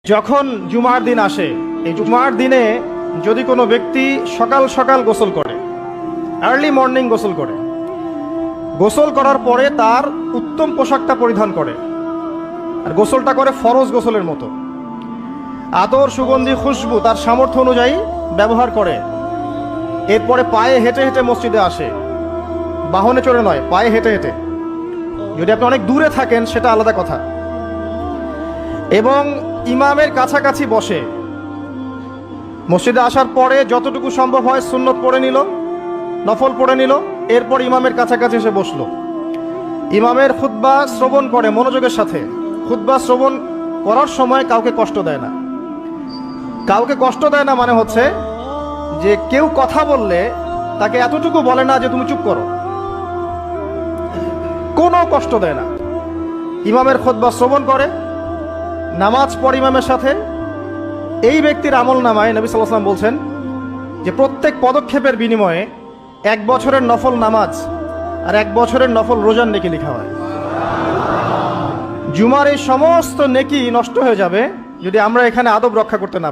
যখন জুমার দিন আসে, এই জুমার দিনে যদি কোনো ব্যক্তি সকাল সকাল গোসল করে, আর্লি মর্নিং গোসল করার পরে তার উত্তম পোশাকটা পরিধান করে, আর গোসলটা করে ফরজ গোসলের মতো, আতর সুগন্ধি খুশবু তার সামর্থ্য অনুযায়ী ব্যবহার করে, এরপরে পায়ে হেঁটে হেঁটে মসজিদে আসে, বাহনে চড়ে নয়, পায়ে হেঁটে হেঁটে। যদি আপনি অনেক দূরে থাকেন সেটা আলাদা কথা। এবং ইমামের কাছাকাছি বসে, মসজিদে আসার পরে যতটুকু সম্ভব হয় সুন্নত পড়ে নিল, নফল পড়ে নিল, এরপর ইমামের কাছাকাছি এসে বসলো। ইমামের খুতবা শ্রবণ করে মনোযোগের সাথে। খুতবা শ্রবণ করার সময় কাউকে কষ্ট দেয় না। কাউকে কষ্ট দেয় না মানে হচ্ছে যে কেউ কথা বললে তাকে এতটুকু বলে না যে তুমি চুপ করো, কোনো কষ্ট দেয় না। ইমামের খুতবা শ্রবণ করে, নামাজ পড়ে ইমামের সাথে। এই ব্যক্তির আমল নামায় নবী সাল্লাল্লাহু আলাইহি ওয়াসাল্লাম বলছেন যে প্রত্যেক পদক্ষেপের বিনিময়ে 1 বছরের নফল নামাজ আর 1 বছরের নফল রোজার নেকি লেখা হয়। জুমার এই সমস্ত নেকি নষ্ট হয়ে যাবে যদি আমরা এখানে আদব রক্ষা করতে না